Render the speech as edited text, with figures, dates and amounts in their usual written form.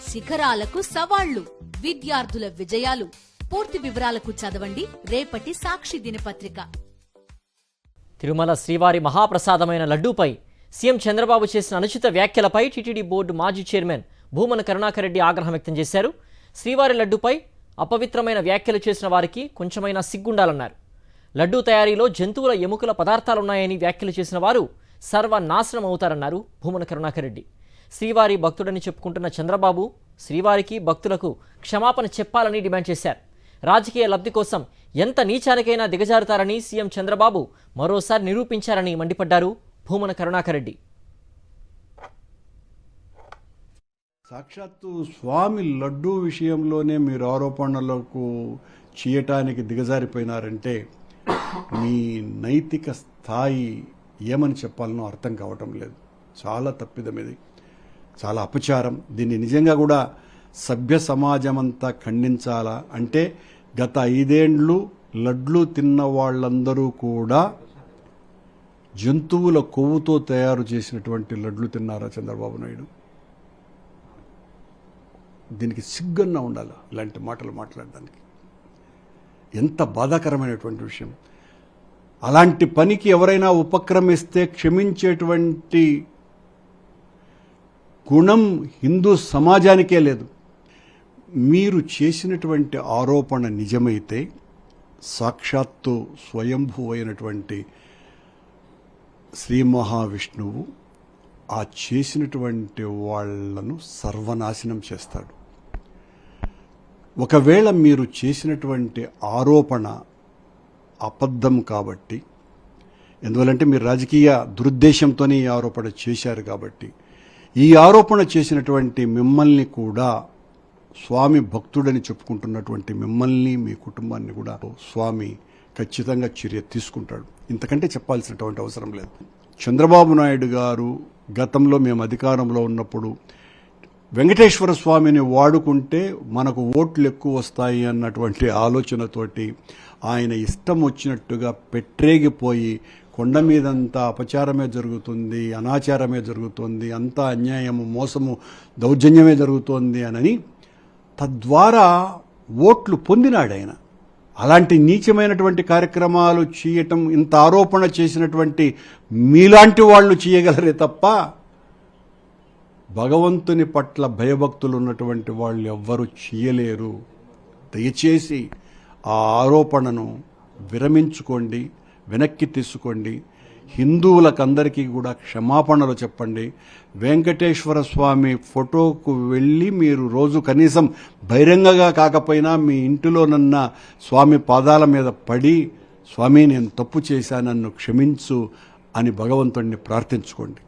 శిఖరాలకు సవాళ్లు, విద్యార్థుల విజయాలు. పూర్తి వివరాలకు చదవండి రేపటి సాక్షి దినపత్రిక. తిరుమల శ్రీవారి మహాప్రసాదమైన లడ్డూపై సీఎం చంద్రబాబు చేసిన అనుచిత వ్యాఖ్యలపై టీటీడీ బోర్డు మాజీ చైర్మన్ భూమన కరుణాకర్ రెడ్డి ఆగ్రహం వ్యక్తం చేశారు. శ్రీవారి లడ్డూపై అపవిత్రమైన వ్యాఖ్యలు చేసిన వారికి కొంచెమైనా సిగ్గుండాలన్నారు. లడ్డూ తయారీలో జంతువుల ఎముకల పదార్థాలున్నాయని వ్యాఖ్యలు చేసిన వారు సర్వనాశనం అవుతారన్నారు భూమన కరుణాకర్ రెడ్డి. శ్రీవారి భక్తుడని చెప్పుకుంటున్న చంద్రబాబు శ్రీవారికి భక్తులకు క్షమాపణ చెప్పాలని డిమాండ్ చేశారు. రాజకీయ లబ్ధి కోసం ఎంత నీచానికైనా దిగజారుతారని సీఎం చంద్రబాబు మరోసారి నిరూపించారని మండిపడ్డారు భూమన కరుణాకర్ రెడ్డి. సాక్షాత్తు స్వామి లడ్డూ విషయంలోనే మీరు ఆరోపణలకు చేయటానికి దిగజారిపోయినారంటే మీ నైతిక స్థాయి ఏమని చెప్పాలనో అర్థం కావటం లేదు. చాలా తప్పిదం ఇది, చాలా అపచారం. దీన్ని నిజంగా కూడా సభ్య సమాజమంతా ఖండించాలా. అంటే గత 5 ఏళ్ళు లడ్లు తిన్న వాళ్ళందరూ కూడా జంతువుల కొవ్వుతో తయారు చేసినటువంటి లడ్లు తిన్నారా చంద్రబాబు నాయుడు? దీనికి సిగ్గన్నా ఉండాలి ఇలాంటి మాటలు మాట్లాడడానికి. ఎంత బాధాకరమైనటువంటి విషయం. అలాంటి పనికి ఎవరైనా ఉపక్రమిస్తే క్షమించేటువంటి గుణం హిందూ సమాజానికే లేదు. మీరు చేసినటువంటి ఆరోపణ నిజమైతే సాక్షాత్తు స్వయంభూ అయినటువంటి శ్రీ మహావిష్ణువు ఆ చేసినటువంటి వాళ్లను సర్వనాశనం చేస్తాడు. ఒకవేళ మీరు చేసినటువంటి ఆరోపణ అబద్ధం కాబట్టి, ఎందువల్లంటే మీరు రాజకీయ దురుద్దేశంతోనే ఈ ఆరోపణ చేశారు కాబట్టి, ఈ ఆరోపణ చేసినటువంటి మిమ్మల్ని కూడా స్వామి భక్తుడని చెప్పుకుంటున్నటువంటి మిమ్మల్ని మీ కుటుంబాన్ని కూడా స్వామి ఖచ్చితంగా చర్య తీసుకుంటాడు. ఇంతకంటే చెప్పాల్సినటువంటి అవసరం లేదు. చంద్రబాబు నాయుడు గారు గతంలో మేము అధికారంలో ఉన్నప్పుడు వెంకటేశ్వర స్వామిని వాడుకుంటే మనకు ఓట్లు ఎక్కువ వస్తాయి అన్నటువంటి ఆలోచనతోటి ఆయన ఇష్టం వచ్చినట్టుగా పెట్టరేగిపోయి కొండ మీదంతా అపచారమే జరుగుతుంది, అనాచారమే జరుగుతుంది, అంతా అన్యాయము, మోసము, దౌర్జన్యమే జరుగుతోంది అని తద్వారా ఓట్లు పొందినాడు ఆయన. అలాంటి నీచమైనటువంటి కార్యక్రమాలు చేయటం, ఇంత ఆరోపణ చేసినటువంటి మీలాంటి వాళ్ళు చేయగలరే తప్ప భగవంతుని పట్ల భయభక్తులు ఉన్నటువంటి వాళ్ళు ఎవ్వరూ చేయలేరు. దయచేసి ఆ ఆరోపణను విరమించుకోండి, వెనక్కి తీసుకోండి. హిందువులకందరికీ కూడా క్షమాపణలు చెప్పండి. వెంకటేశ్వర స్వామి ఫోటోకు వెళ్ళి మీరు రోజు కనీసం బహిరంగంగా కాకపోయినా మీ ఇంటిలోనన్న స్వామి పాదాల మీద పడి, స్వామి నేను తప్పు చేశాను, నన్ను క్షమించు అని భగవంతుడిని ప్రార్థించుకోండి.